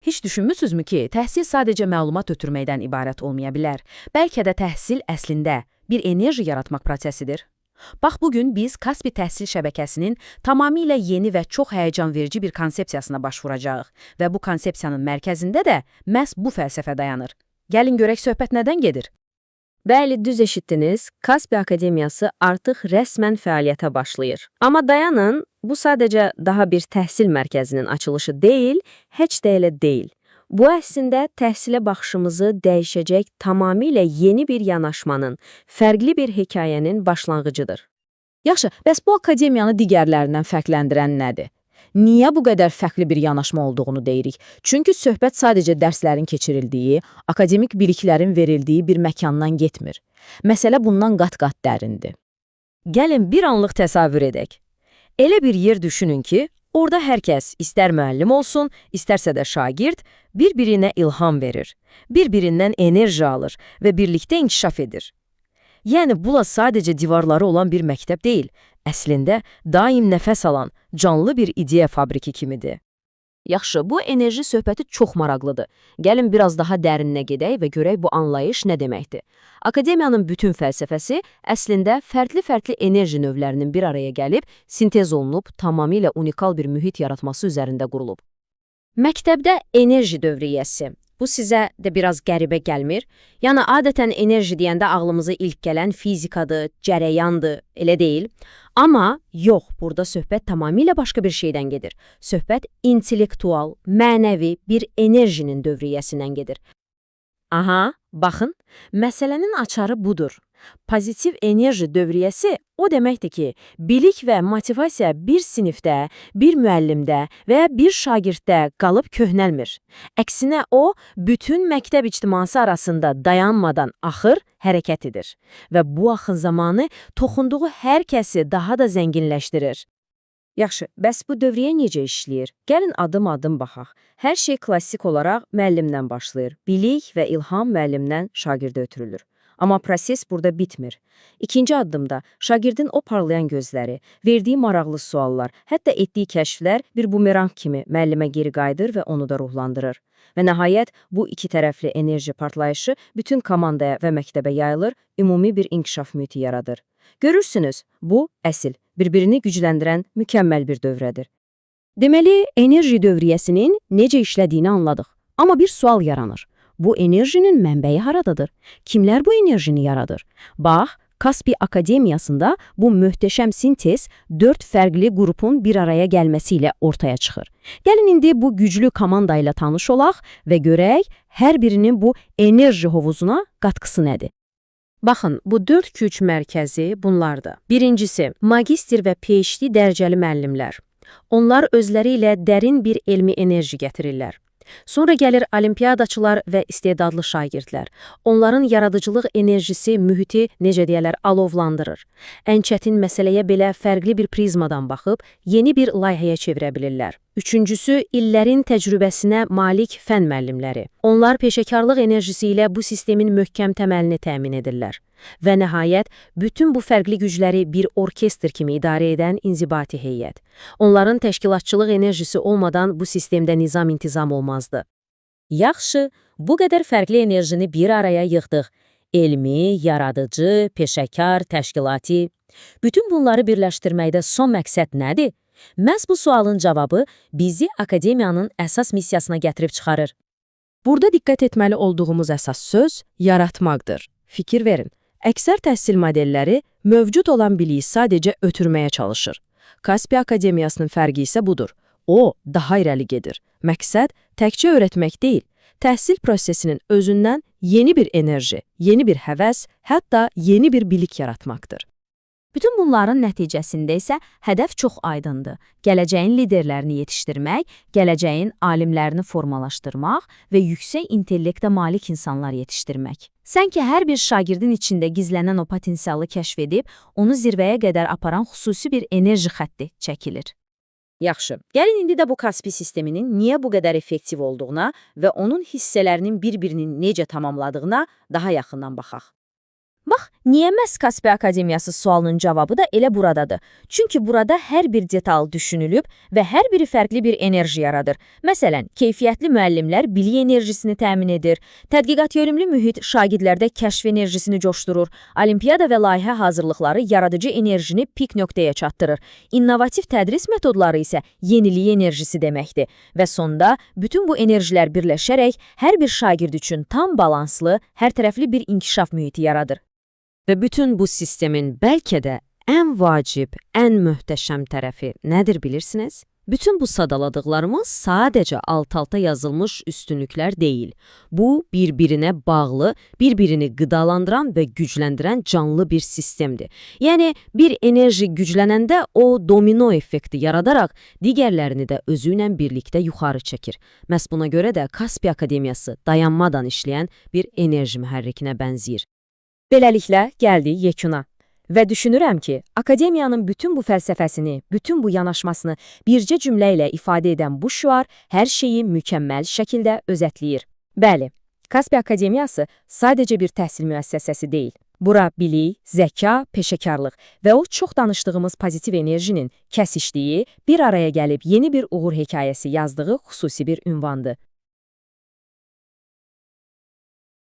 Heç düşünmüsünüzmü ki, təhsil sadəcə məlumat ötürməkdən ibarət olmaya bilər? Bəlkə də təhsil əslində bir enerji yaratmaq prosesidir. Bax, bugün biz Kaspi təhsil şəbəkəsinin tamamilə yeni və çox həyəcan verici bir konsepsiyasına başvuracağıq və bu konsepsiyanın mərkəzində də məhz bu fəlsəfə dayanır. Gəlin görək söhbət nədən gedir? Bəli, düz eşitdiniz, Kaspi Akademiyası artıq rəsmən fəaliyyətə başlayır. Amma dayanın, bu sadəcə daha bir təhsil mərkəzinin açılışı deyil, heç də elə deyil. Bu əslində təhsilə baxışımızı dəyişəcək tamamilə yeni bir yanaşmanın, fərqli bir hekayənin başlanğıcıdır. Yaxşı, bəs bu akademiyanı digərlərindən fərqləndirən nədir? Niyə bu qədər fərqli bir yanaşma olduğunu deyirik? Çünki söhbət sadəcə dərslərin keçirildiyi, akademik biliklərin verildiyi bir məkandan getmir. Məsələ bundan qat-qat dərindir. Gəlin bir anlıq təsəvvür edək. Elə bir yer düşünün ki, orada hər kəs, istər müəllim olsun, istərsə də şagird, bir-birinə ilham verir, bir-birindən enerji alır və birlikdə inkişaf edir. Yəni, bula sadəcə divarları olan bir məktəb deyil, əslində daim nəfəs alan, canlı bir ideya fabriki kimidir. Yaxşı, bu enerji söhbəti çox maraqlıdır. Gəlin biraz daha dərinə gedək və görək bu anlayış nə deməkdir. Akademiyanın bütün fəlsəfəsi əslində fərqli-fərqli enerji növlərinin bir araya gəlib, sintez olunub, tamamilə unikal bir mühit yaratması üzərində qurulub. Məktəbdə enerji dövriyyəsi. Bu sizə də biraz qəribə gəlmir? Yəni, adətən enerji deyəndə ağlımıza ilk gələn fizikadır, cərəyandır, elə deyil. Amma yox, burada söhbət tamamilə başqa bir şeydən gedir. Söhbət intellektual, mənəvi bir enerjinin dövriyyəsindən gedir. Aha, baxın, məsələnin açarı budur. Pozitiv enerji dövriyyəsi o deməkdir ki, bilik və motivasiya bir sinifdə, bir müəllimdə və ya bir şagirddə qalıb köhnəlmir. Əksinə o, bütün məktəb ictiması arasında dayanmadan axır, hərəkət edir və bu axın zamanı toxunduğu hər kəsi daha da zənginləşdirir. Yaxşı, bəs bu dövriyyə necə işləyir? Gəlin adım-adım baxaq. Hər şey klassik olaraq müəllimdən başlayır. Bilik və ilham müəllimdən şagirdə ötürülür. Amma proses burada bitmir. İkinci addımda şagirdin o parlayan gözləri, verdiyi maraqlı suallar, hətta etdiyi kəşflər bir bumerang kimi müəllimə geri qayıdır və onu da ruhlandırır. Və nəhayət, bu iki tərəfli enerji partlayışı bütün komandaya və məktəbə yayılır, ümumi bir inkişaf mühiti yaradır. Görürsünüz, bu əsl, bir-birini gücləndirən mükəmməl bir dövrədir. Deməli, enerji dövriyyəsinin necə işlədiyini anladıq. Amma bir sual yaranır. Bu enerjinin mənbəyi haradadır? Kimlər bu enerjini yaradır? Bax, Kaspi Akademiyasında bu möhtəşəm sintez 4 fərqli qrupun bir araya gəlməsi ilə ortaya çıxır. Gəlin indi bu güclü komanda ilə tanış olaq və görək hər birinin bu enerji hovuzuna qatqısı nədir? Baxın, bu 4 güc mərkəzi bunlardır. Birincisi, magistr və PhD dərəcəli müəllimlər. Onlar özləri ilə dərin bir elmi enerji gətirirlər. Sonra gəlir olimpiyadaçılar və istedadlı şagirdlər. Onların yaradıcılıq enerjisi mühiti, necə deyərlər, alovlandırır. Ən çətin məsələyə belə fərqli bir prizmadan baxıb, yeni bir layihəyə çevirə bilirlər. Üçüncüsü, illərin təcrübəsinə malik fən müəllimləri. Onlar peşəkarlıq enerjisi ilə bu sistemin möhkəm təməlini təmin edirlər. Və nəhayət, bütün bu fərqli gücləri bir orkestr kimi idarə edən inzibati heyət. Onların təşkilatçılıq enerjisi olmadan bu sistemdə nizam-intizam olmazdı. Yaxşı, bu qədər fərqli enerjini bir araya yığdıq. Elmi, yaradıcı, peşəkar, təşkilati. Bütün bunları birləşdirməkdə son məqsəd nədir? Məhz bu sualın cavabı bizi akademiyanın əsas missiyasına gətirib çıxarır. Burada diqqət etməli olduğumuz əsas söz yaratmaqdır. Fikir verin. Əksər təhsil modelləri mövcud olan biliyi sadəcə ötürməyə çalışır. Kaspi Akademiyasının fərqi isə budur. O, daha irəli gedir. Məqsəd təkcə öyrətmək deyil, təhsil prosesinin özündən yeni bir enerji, yeni bir həvəs, hətta yeni bir bilik yaratmaqdır. Bütün bunların nəticəsində isə hədəf çox aydındır. Gələcəyin liderlərini yetişdirmək, gələcəyin alimlərini formalaşdırmaq və yüksək intellektə malik insanlar yetişdirmək. Sanki hər bir şagirdin içində gizlənən o potensialı kəşf edib, onu zirvəyə qədər aparan xüsusi bir enerji xətti çəkilir. Yaxşı, gəlin indi də bu Kaspi sisteminin niyə bu qədər effektiv olduğuna və onun hissələrinin bir-birinin necə tamamladığına daha yaxından baxaq. Bax, niyə məhz Kaspi Akademiyası sualının cavabı da elə buradadır. Çünki burada hər bir detal düşünülüb və hər biri fərqli bir enerji yaradır. Məsələn, keyfiyyətli müəllimlər bilik enerjisini təmin edir, tədqiqat yönümlü mühit şagirdlərdə kəşf enerjisini coşdurur, olimpiyada və layihə hazırlıqları yaradıcı enerjini pik nöqtəyə çatdırır. İnnovativ tədris metodları isə yenilik enerjisi deməkdir. Və sonda bütün bu enerjilər birləşərək hər bir şagird üçün tam balanslı, hər tərəfli bir inkişaf mühiti yaradır. Və bütün bu sistemin bəlkə də ən vacib, ən möhtəşəm tərəfi nədir bilirsiniz? Bütün bu sadaladıqlarımız sadəcə alt-alta yazılmış üstünlüklər deyil. Bu, bir-birinə bağlı, bir-birini qidalandıran və gücləndirən canlı bir sistemdir. Yəni, bir enerji güclənəndə o domino effekti yaradaraq digərlərini də özü ilə birlikdə yuxarı çəkir. Məhz buna görə də Kaspi Akademiyası dayanmadan işləyən bir enerji mühərrikinə bənzəyir. Beləliklə, gəldik yekuna. Və düşünürəm ki, akademiyanın bütün bu fəlsəfəsini, bütün bu yanaşmasını bircə cümlə ilə ifadə edən bu şüar hər şeyi mükəmməl şəkildə özətləyir. Bəli, Kaspi Akademiyası sadəcə bir təhsil müəssisəsi deyil. Bura bilik, zəka, peşəkarlıq və o çox danışdığımız pozitiv enerjinin kəsişdiyi, bir araya gəlib yeni bir uğur hekayəsi yazdığı xüsusi bir ünvandır.